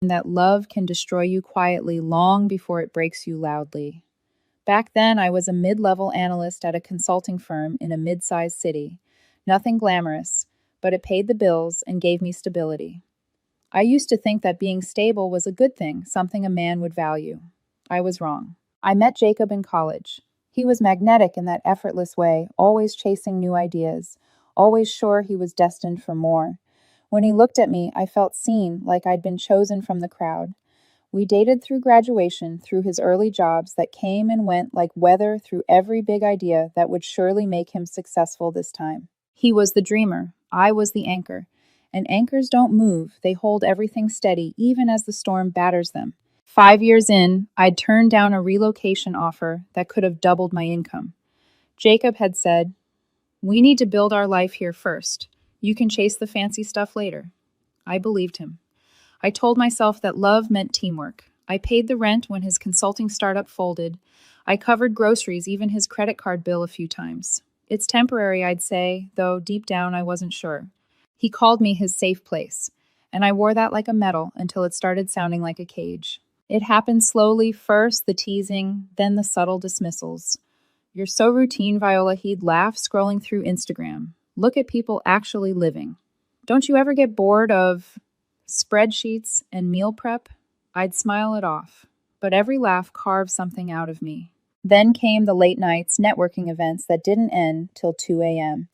that love can destroy you quietly long before it breaks you loudly. Back then, I was a mid-level analyst at a consulting firm in a mid-sized city. Nothing glamorous, but it paid the bills and gave me stability. I used to think that being stable was a good thing, something a man would value. I was wrong. I met Jacob in college. He was magnetic in that effortless way, always chasing new ideas, always sure he was destined for more. When he looked at me, I felt seen, like I'd been chosen from the crowd. We dated through graduation, through his early jobs that came and went like weather through every big idea that would surely make him successful this time. He was the dreamer. I was the anchor. And anchors don't move, they hold everything steady, even as the storm batters them. 5 years in, I'd turned down a relocation offer that could have doubled my income. Jacob had said, "We need to build our life here first. You can chase the fancy stuff later." I believed him. I told myself that love meant teamwork. I paid the rent when his consulting startup folded. I covered groceries, even his credit card bill a few times. It's temporary, I'd say, though deep down I wasn't sure. He called me his safe place, and I wore that like a medal until it started sounding like a cage. It happened slowly, first the teasing, then the subtle dismissals. "You're so routine, Viola," he'd laugh, scrolling through Instagram. "Look at people actually living. Don't you ever get bored of spreadsheets and meal prep?" I'd smile it off, but every laugh carved something out of me. Then came the late nights, networking events that didn't end till 2 a.m.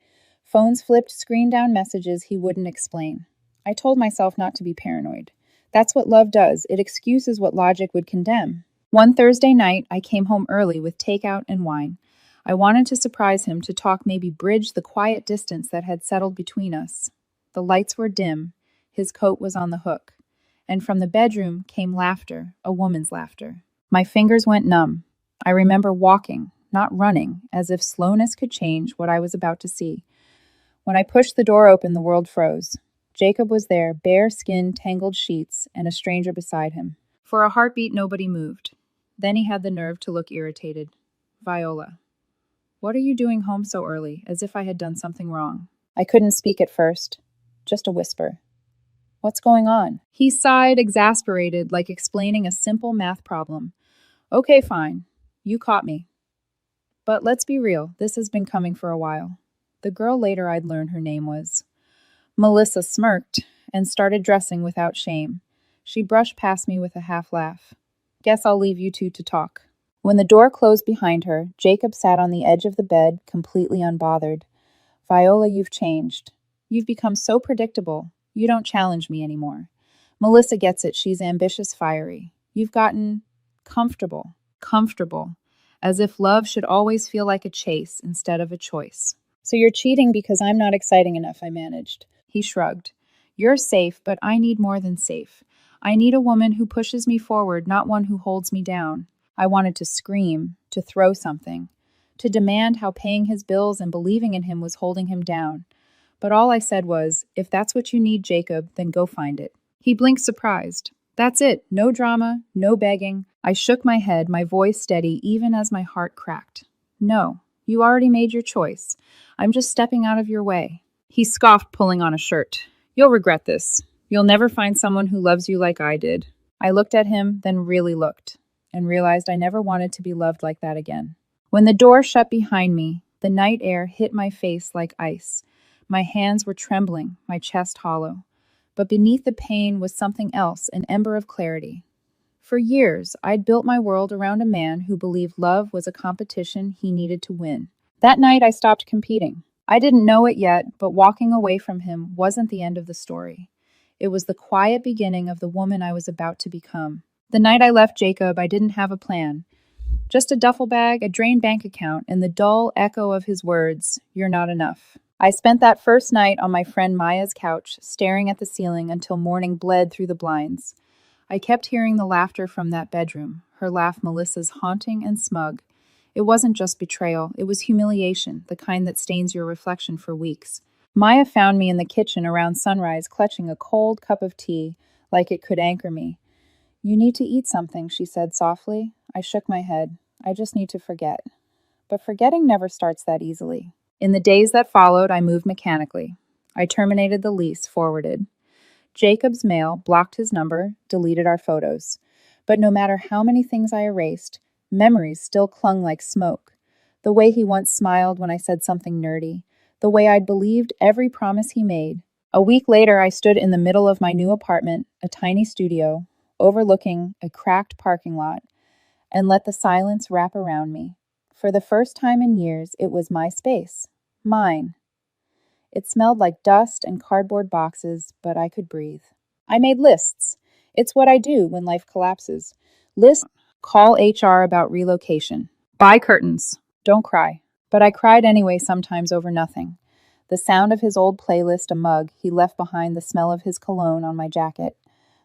Phones flipped screen down messages he wouldn't explain. I told myself not to be paranoid. That's what love does. It excuses what logic would condemn. One Thursday night, I came home early with takeout and wine. I wanted to surprise him, to talk, maybe bridge the quiet distance that had settled between us. The lights were dim. His coat was on the hook. And from the bedroom came laughter, a woman's laughter. My fingers went numb. I remember walking, not running, as if slowness could change what I was about to see. When I pushed the door open, the world froze. Jacob was there, bare skin, tangled sheets, and a stranger beside him. For a heartbeat, nobody moved. Then he had the nerve to look irritated. "Viola, what are you doing home so early?" As if I had done something wrong. I couldn't speak at first. Just a whisper. "What's going on?" He sighed, exasperated, like explaining a simple math problem. "Okay, fine. You caught me. But let's be real, this has been coming for a while." The girl later I'd learn her name was. Melissa smirked and started dressing without shame. She brushed past me with a half laugh. "Guess I'll leave you two to talk." When the door closed behind her, Jacob sat on the edge of the bed, completely unbothered. "Viola, you've changed. You've become so predictable. You don't challenge me anymore. Melissa gets it. She's ambitious, fiery. You've gotten comfortable. Comfortable. As if love should always feel like a chase instead of a choice. So you're cheating because I'm not exciting enough," I managed. He shrugged. "You're safe, but I need more than safe. I need a woman who pushes me forward, not one who holds me down." I wanted to scream, to throw something, to demand how paying his bills and believing in him was holding him down. But all I said was, "If that's what you need, Jacob, then go find it." He blinked, surprised. "That's it. No drama, no begging." I shook my head, my voice steady, even as my heart cracked. "No, you already made your choice. I'm just stepping out of your way." He scoffed, pulling on a shirt. "You'll regret this. You'll never find someone who loves you like I did." I looked at him, then really looked, and realized I never wanted to be loved like that again. When the door shut behind me, the night air hit my face like ice. My hands were trembling, my chest hollow. But beneath the pain was something else, an ember of clarity. For years, I'd built my world around a man who believed love was a competition he needed to win. That night, I stopped competing. I didn't know it yet, but walking away from him wasn't the end of the story. It was the quiet beginning of the woman I was about to become. The night I left Jacob, I didn't have a plan. Just a duffel bag, a drained bank account, and the dull echo of his words, "You're not enough." I spent that first night on my friend Maya's couch, staring at the ceiling until morning bled through the blinds. I kept hearing the laughter from that bedroom, her laugh Melissa's haunting and smug. It wasn't just betrayal, it was humiliation, the kind that stains your reflection for weeks. Maya found me in the kitchen around sunrise, clutching a cold cup of tea, like it could anchor me. "You need to eat something," she said softly. I shook my head. "I just need to forget." But forgetting never starts that easily. In the days that followed, I moved mechanically. I terminated the lease, forwarded. Jacob's mail blocked his number, deleted our photos. But no matter how many things I erased, memories still clung like smoke. The way he once smiled when I said something nerdy, the way I'd believed every promise he made. A week later, I stood in the middle of my new apartment, a tiny studio, overlooking a cracked parking lot, and let the silence wrap around me. For the first time in years, it was my space. Mine. It smelled like dust and cardboard boxes, but I could breathe. I made lists. It's what I do when life collapses. List, call HR about relocation. Buy curtains. Don't cry. But I cried anyway sometimes over nothing. The sound of his old playlist, a mug he left behind, the smell of his cologne on my jacket.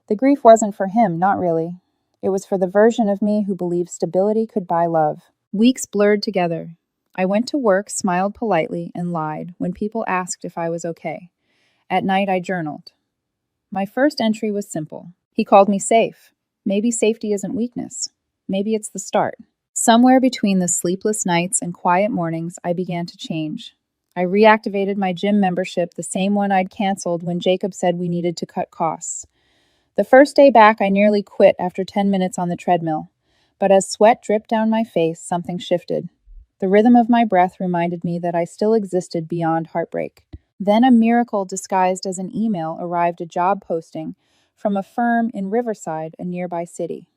The grief wasn't for him, not really. It was for the version of me who believed stability could buy love. Weeks blurred together. I went to work, smiled politely, and lied when people asked if I was okay. At night, I journaled. My first entry was simple. He called me safe. Maybe safety isn't weakness. Maybe it's the start. Somewhere between the sleepless nights and quiet mornings, I began to change. I reactivated my gym membership, the same one I'd canceled when Jacob said we needed to cut costs. The first day back, I nearly quit after 10 minutes on the treadmill. But as sweat dripped down my face, something shifted. The rhythm of my breath reminded me that I still existed beyond heartbreak. Then a miracle disguised as an email arrived, a job posting from a firm in Riverside, a nearby city.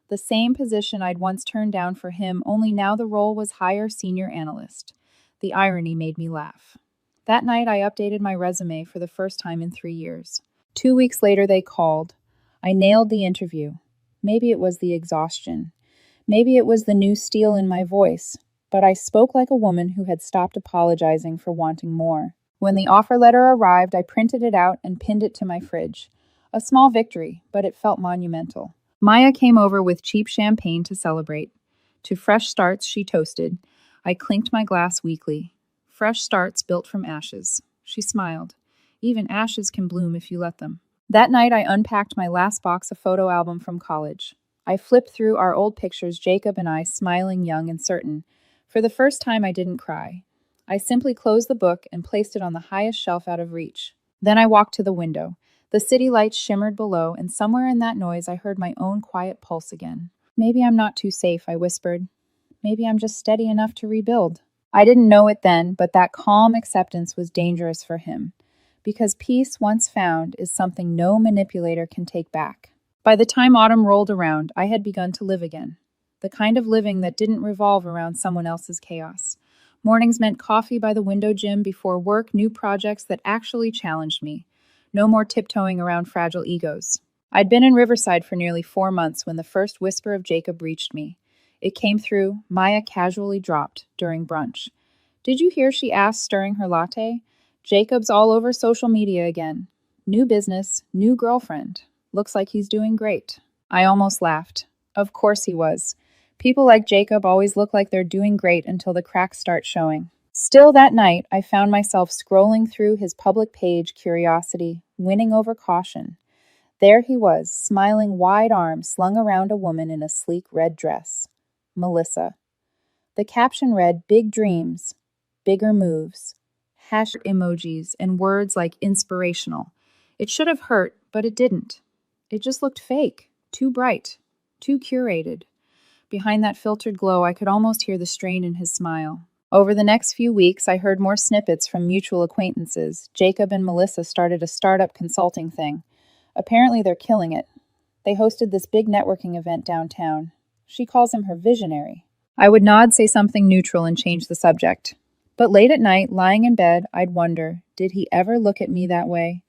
The same position I'd once turned down for him, only now the role was higher senior analyst. The irony made me laugh. That night I updated my resume for the first time in 3 years. 2 weeks later they called. I nailed the interview. Maybe it was the exhaustion. Maybe it was the new steel in my voice. But I spoke like a woman who had stopped apologizing for wanting more. When the offer letter arrived, I printed it out and pinned it to my fridge. A small victory, but it felt monumental. Maya came over with cheap champagne to celebrate. To fresh starts, she toasted. I clinked my glass weakly. Fresh starts built from ashes. She smiled. Even ashes can bloom if you let them. That night, I unpacked my last box of photo album from college. I flipped through our old pictures, Jacob and I smiling, young and certain. For the first time, I didn't cry. I simply closed the book and placed it on the highest shelf out of reach. Then I walked to the window. The city lights shimmered below, and somewhere in that noise I heard my own quiet pulse again. Maybe I'm not too safe, I whispered. Maybe I'm just steady enough to rebuild. I didn't know it then, but that calm acceptance was dangerous for him. Because peace, once found, is something no manipulator can take back. By the time autumn rolled around, I had begun to live again. The kind of living that didn't revolve around someone else's chaos. Mornings meant coffee by the window gym before work, new projects that actually challenged me. No more tiptoeing around fragile egos. I'd been in Riverside for nearly 4 months when the first whisper of Jacob reached me. It came through, Maya casually dropped during brunch. Did you hear she asked, stirring her latte? Jacob's all over social media again. New business, new girlfriend. Looks like he's doing great. I almost laughed. Of course he was. People like Jacob always look like they're doing great until the cracks start showing. Still that night, I found myself scrolling through his public page, curiosity, winning over caution. There he was, smiling, wide arms slung around a woman in a sleek red dress. Melissa. The caption read, "Big dreams, bigger moves." Hash emojis and words like inspirational. It should have hurt, but it didn't. It just looked fake, too bright, too curated. Behind that filtered glow, I could almost hear the strain in his smile. Over the next few weeks, I heard more snippets from mutual acquaintances. Jacob and Melissa started a startup consulting thing. Apparently, they're killing it. They hosted this big networking event downtown. She calls him her visionary. I would nod, say something neutral, and change the subject. But late at night, lying in bed, I'd wonder, did he ever look at me that way?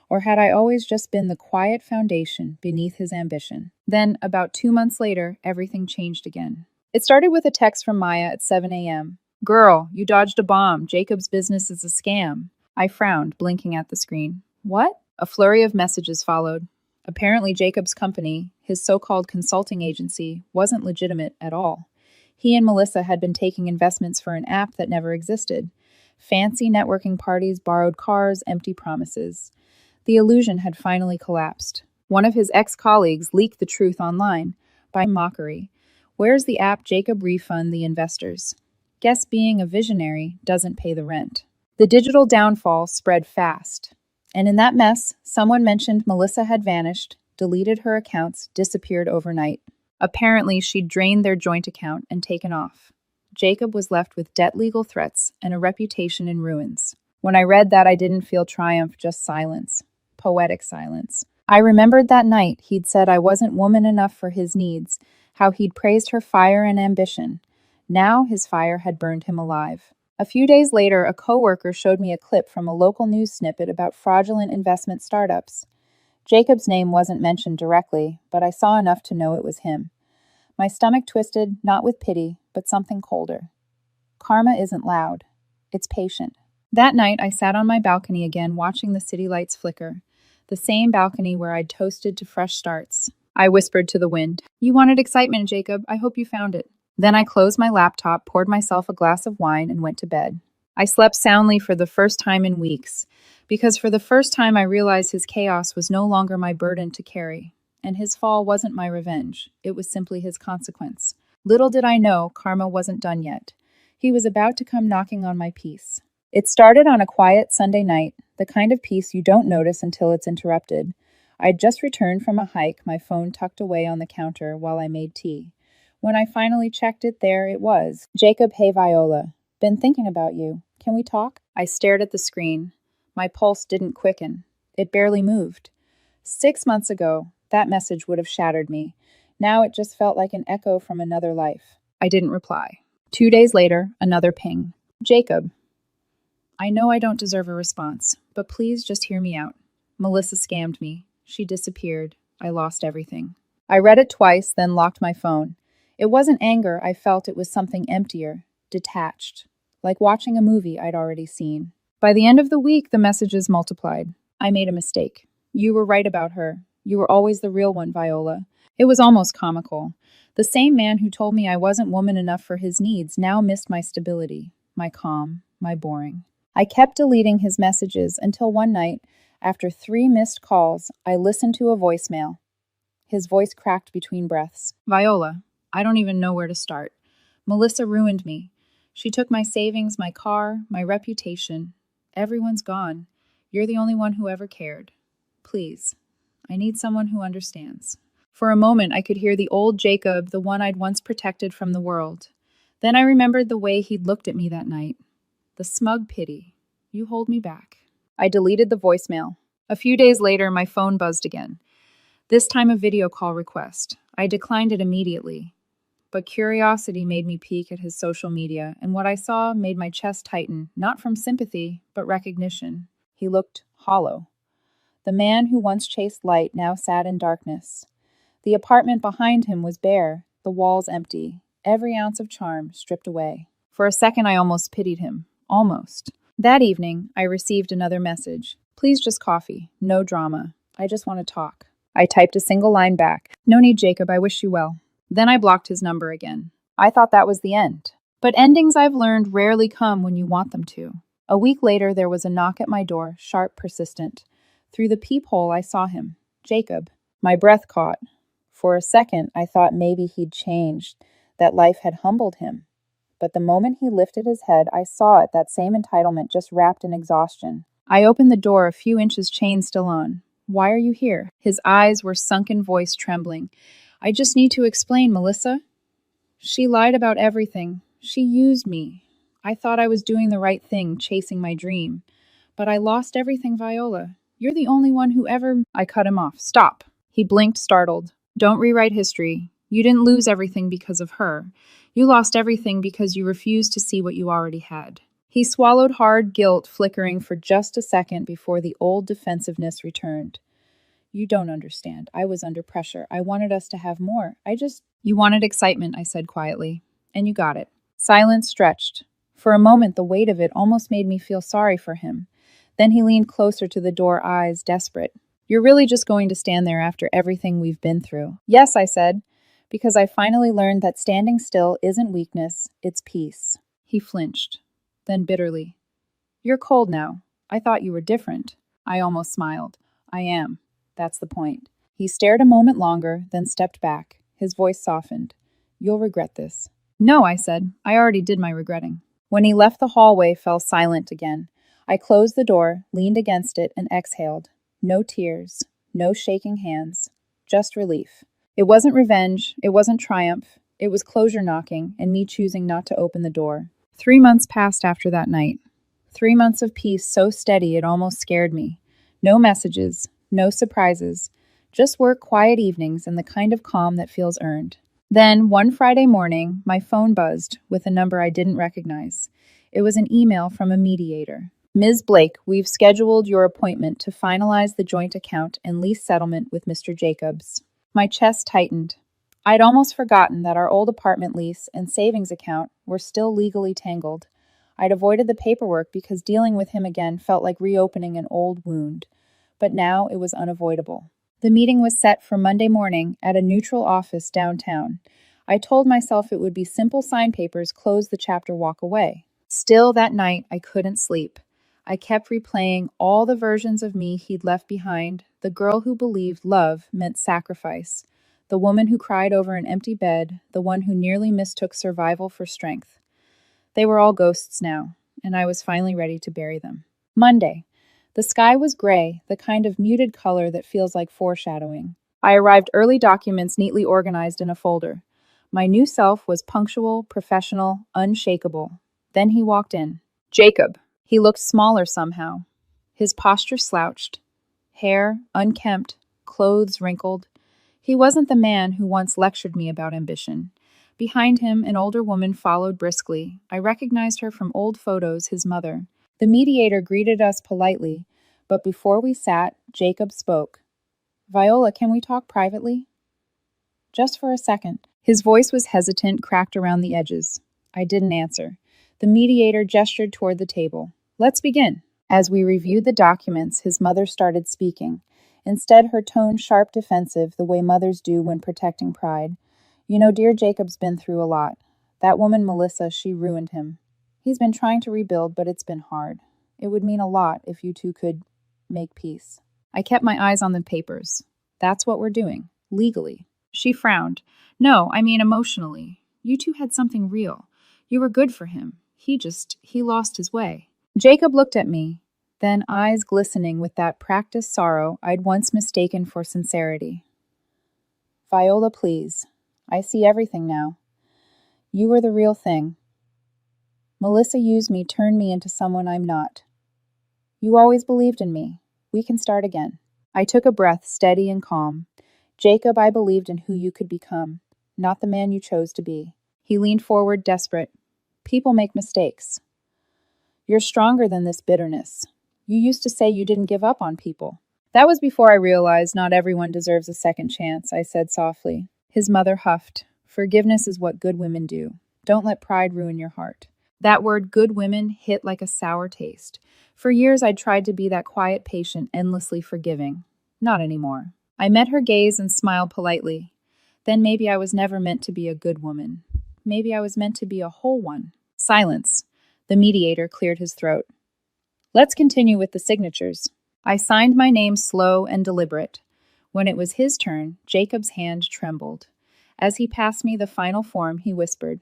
Or had I always just been the quiet foundation beneath his ambition? Then, about 2 months later, everything changed again. It started with a text from Maya at 7 a.m. "Girl, you dodged a bomb. Jacob's business is a scam." I frowned, blinking at the screen. What? A flurry of messages followed. Apparently, Jacob's company, his so-called consulting agency, wasn't legitimate at all. He and Melissa had been taking investments for an app that never existed. Fancy networking parties, borrowed cars, empty promises. The illusion had finally collapsed. One of his ex-colleagues leaked the truth online. By mockery. Where's the app Jacob refund the investors? Guess being a visionary doesn't pay the rent. The digital downfall spread fast. And in that mess, someone mentioned Melissa had vanished, deleted her accounts, disappeared overnight. Apparently, she'd drained their joint account and taken off. Jacob was left with debt, legal threats, and a reputation in ruins. When I read that, I didn't feel triumph, just silence. Poetic silence. I remembered that night he'd said I wasn't woman enough for his needs, how he'd praised her fire and ambition. Now his fire had burned him alive. A few days later, a coworker showed me a clip from a local news snippet about fraudulent investment startups. Jacob's name wasn't mentioned directly, but I saw enough to know it was him. My stomach twisted, not with pity, but something colder. Karma isn't loud. It's patient. That night, I sat on my balcony again, watching the city lights flicker. The same balcony where I'd toasted to fresh starts. I whispered to the wind, "You wanted excitement, Jacob. I hope you found it." Then I closed my laptop, poured myself a glass of wine, and went to bed. I slept soundly for the first time in weeks, because for the first time I realized his chaos was no longer my burden to carry. And his fall wasn't my revenge. It was simply his consequence. Little did I know, karma wasn't done yet. He was about to come knocking on my peace. It started on a quiet Sunday night, the kind of peace you don't notice until it's interrupted. I'd just returned from a hike, my phone tucked away on the counter while I made tea. When I finally checked it, there it was. "Jacob, hey Viola. Been thinking about you. Can we talk?" I stared at the screen. My pulse didn't quicken. It barely moved. 6 months ago, that message would have shattered me. Now it just felt like an echo from another life. I didn't reply. 2 days later, another ping. "Jacob, I know I don't deserve a response, but please just hear me out. Melissa scammed me. She disappeared. I lost everything." I read it twice, then locked my phone. It wasn't anger, I felt it was something emptier, detached, like watching a movie I'd already seen. By the end of the week, the messages multiplied. "I made a mistake. You were right about her. You were always the real one, Viola." It was almost comical. The same man who told me I wasn't woman enough for his needs now missed my stability, my calm, my boring. I kept deleting his messages until one night, after 3 missed calls, I listened to a voicemail. His voice cracked between breaths. "Viola, I don't even know where to start. Melissa ruined me. She took my savings, my car, my reputation. Everyone's gone. You're the only one who ever cared. Please, I need someone who understands." For a moment, I could hear the old Jacob, the one I'd once protected from the world. Then I remembered the way he'd looked at me that night. The smug pity. "You hold me back." I deleted the voicemail. A few days later, my phone buzzed again. This time a video call request. I declined it immediately. But curiosity made me peek at his social media, and what I saw made my chest tighten, not from sympathy, but recognition. He looked hollow. The man who once chased light now sat in darkness. The apartment behind him was bare, the walls empty, every ounce of charm stripped away. For a second, I almost pitied him. Almost. That evening, I received another message. "Please just coffee. No drama. I just want to talk." I typed a single line back. "No need, Jacob. I wish you well." Then I blocked his number again. I thought that was the end. But endings, I've learned, rarely come when you want them to. A week later, there was a knock at my door, sharp, persistent. Through the peephole, I saw him. Jacob. My breath caught. For a second, I thought maybe he'd changed, that life had humbled him. But the moment he lifted his head, I saw it, that same entitlement just wrapped in exhaustion. I opened the door, a few inches chain still on. "Why are you here?" His eyes were sunken, voice trembling. "I just need to explain, Melissa. She lied about everything. She used me. I thought I was doing the right thing, chasing my dream. But I lost everything, Viola. You're the only one who ever—" I cut him off. "Stop." He blinked, startled. "Don't rewrite history. You didn't lose everything because of her. You lost everything because you refused to see what you already had." He swallowed hard, guilt flickering for just a second before the old defensiveness returned. "You don't understand. I was under pressure. I wanted us to have more. You wanted excitement," I said quietly. "And you got it." Silence stretched. For a moment, the weight of it almost made me feel sorry for him. Then he leaned closer to the door, eyes desperate. "You're really just going to stand there after everything we've been through?" "Yes," I said, because I finally learned that standing still isn't weakness, it's peace. He flinched. Then bitterly, "You're cold now. I thought you were different." I almost smiled. "I am. That's the point." He stared a moment longer, then stepped back. His voice softened. "You'll regret this." "No," I said. "I already did my regretting." When he left, the hallway fell silent again. I closed the door, leaned against it, and exhaled. No tears, no shaking hands, just relief. It wasn't revenge, it wasn't triumph, it was closure knocking and me choosing not to open the door. 3 months passed after that night. 3 months of peace so steady it almost scared me. No messages, no surprises, just work quiet evenings and the kind of calm that feels earned. Then, one Friday morning, my phone buzzed with a number I didn't recognize. It was an email from a mediator. Ms. Blake, we've scheduled your appointment to finalize the joint account and lease settlement with Mr. Jacobs. My chest tightened. I'd almost forgotten that our old apartment lease and savings account were still legally tangled. I'd avoided the paperwork because dealing with him again felt like reopening an old wound. But now it was unavoidable. The meeting was set for Monday morning at a neutral office downtown. I told myself it would be simple sign papers, close the chapter, walk away. Still, that night, I couldn't sleep. I kept replaying all the versions of me he'd left behind, the girl who believed love meant sacrifice, the woman who cried over an empty bed, the one who nearly mistook survival for strength. They were all ghosts now, and I was finally ready to bury them. Monday. The sky was gray, the kind of muted color that feels like foreshadowing. I arrived early, documents neatly organized in a folder. My new self was punctual, professional, unshakable. Then he walked in. Jacob. He looked smaller somehow. His posture slouched. Hair unkempt, clothes wrinkled. He wasn't the man who once lectured me about ambition. Behind him, an older woman followed briskly. I recognized her from old photos, his mother. The mediator greeted us politely, but before we sat, Jacob spoke. Viola, can we talk privately? Just for a second. His voice was hesitant, cracked around the edges. I didn't answer. The mediator gestured toward the table. Let's begin. As we reviewed the documents, his mother started speaking. Instead, her tone sharp, defensive, the way mothers do when protecting pride. You know, dear Jacob's been through a lot. That woman, Melissa, she ruined him. He's been trying to rebuild, but it's been hard. It would mean a lot if you two could make peace. I kept my eyes on the papers. That's what we're doing, legally. She frowned. No, I mean emotionally. You two had something real. You were good for him. He lost his way. Jacob looked at me, then eyes glistening with that practiced sorrow I'd once mistaken for sincerity. Viola, please. I see everything now. You were the real thing. Melissa used me, turned me into someone I'm not. You always believed in me. We can start again. I took a breath, steady and calm. Jacob, I believed in who you could become, not the man you chose to be. He leaned forward, desperate. People make mistakes. You're stronger than this bitterness. You used to say you didn't give up on people. That was before I realized not everyone deserves a second chance, I said softly. His mother huffed. Forgiveness is what good women do. Don't let pride ruin your heart. That word, good women, hit like a sour taste. For years I'd tried to be that quiet patient, endlessly forgiving. Not anymore. I met her gaze and smiled politely. Then maybe I was never meant to be a good woman. Maybe I was meant to be a whole one. Silence. The mediator cleared his throat. Let's continue with the signatures. I signed my name slow and deliberate. When it was his turn, Jacob's hand trembled. As he passed me the final form, he whispered,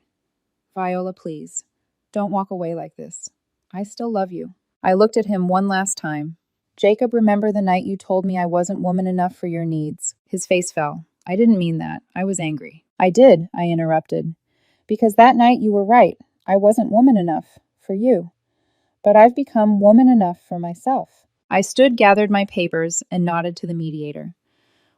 Viola, please, don't walk away like this. I still love you. I looked at him one last time. Jacob, remember the night you told me I wasn't woman enough for your needs? His face fell. I didn't mean that. I was angry. I did, I interrupted. Because that night you were right. I wasn't woman enough for you. But I've become woman enough for myself. I stood, gathered my papers, and nodded to the mediator.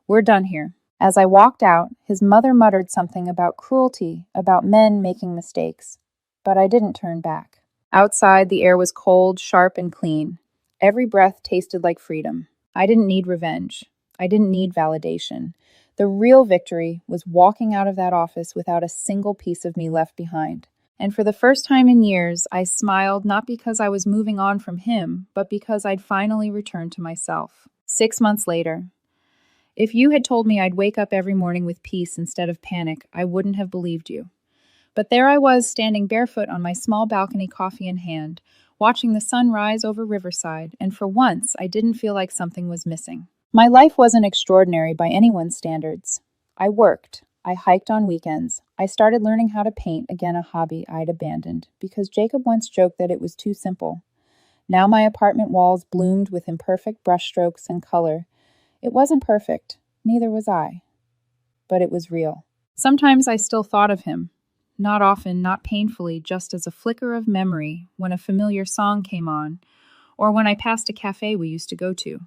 We're done here. As I walked out, his mother muttered something about cruelty, about men making mistakes. But I didn't turn back. Outside, the air was cold, sharp, and clean. Every breath tasted like freedom. I didn't need revenge. I didn't need validation. The real victory was walking out of that office without a single piece of me left behind. And for the first time in years, I smiled not because I was moving on from him, but because I'd finally returned to myself. 6 months later. If you had told me I'd wake up every morning with peace instead of panic, I wouldn't have believed you. But there I was, standing barefoot on my small balcony, coffee in hand, watching the sun rise over Riverside, and for once I didn't feel like something was missing. My life wasn't extraordinary by anyone's standards. I worked. I hiked on weekends. I started learning how to paint, again a hobby I'd abandoned, because Jacob once joked that it was too simple. Now my apartment walls bloomed with imperfect brushstrokes and color. It wasn't perfect, neither was I, but it was real. Sometimes I still thought of him. Not often, not painfully, just as a flicker of memory when a familiar song came on, or when I passed a cafe we used to go to.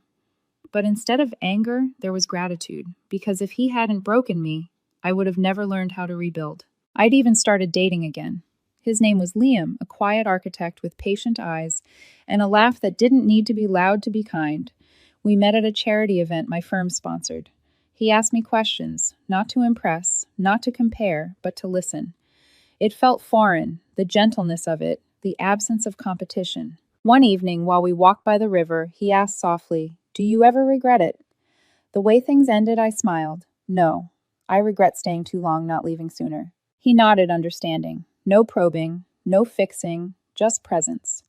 But instead of anger, there was gratitude, because if he hadn't broken me, I would have never learned how to rebuild. I'd even started dating again. His name was Liam, a quiet architect with patient eyes and a laugh that didn't need to be loud to be kind. We met at a charity event my firm sponsored. He asked me questions, not to impress, not to compare, but to listen. It felt foreign, the gentleness of it, the absence of competition. One evening, while we walked by the river, he asked softly, "Do you ever regret it?" The way things ended, I smiled. "No, I regret staying too long, not leaving sooner." He nodded, understanding. No probing, no fixing, just presence.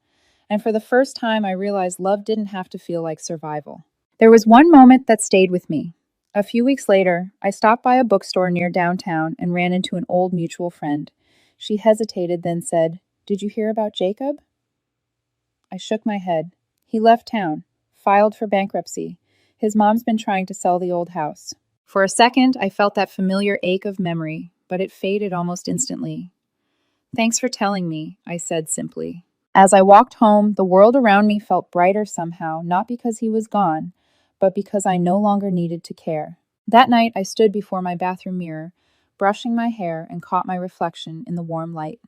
And for the first time, I realized love didn't have to feel like survival. There was one moment that stayed with me. A few weeks later, I stopped by a bookstore near downtown and ran into an old mutual friend. She hesitated, then said, "Did you hear about Jacob?" I shook my head. He left town, filed for bankruptcy. His mom's been trying to sell the old house. For a second, I felt that familiar ache of memory, but it faded almost instantly. "Thanks for telling me," I said simply. As I walked home, the world around me felt brighter somehow, not because he was gone, but because I no longer needed to care. That night, I stood before my bathroom mirror, brushing my hair, and caught my reflection in the warm light.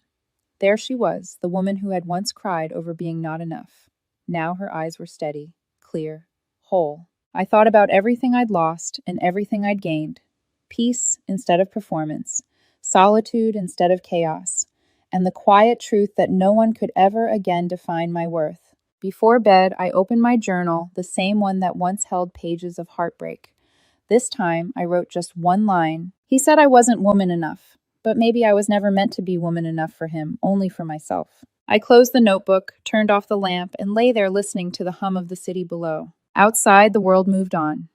There she was, the woman who had once cried over being not enough. Now her eyes were steady, clear, whole. I thought about everything I'd lost and everything I'd gained. Peace instead of performance, solitude instead of chaos, and the quiet truth that no one could ever again define my worth. Before bed, I opened my journal, the same one that once held pages of heartbreak. This time, I wrote just one line. He said I wasn't woman enough, but maybe I was never meant to be woman enough for him, only for myself. I closed the notebook, turned off the lamp, and lay there listening to the hum of the city below. Outside, the world moved on.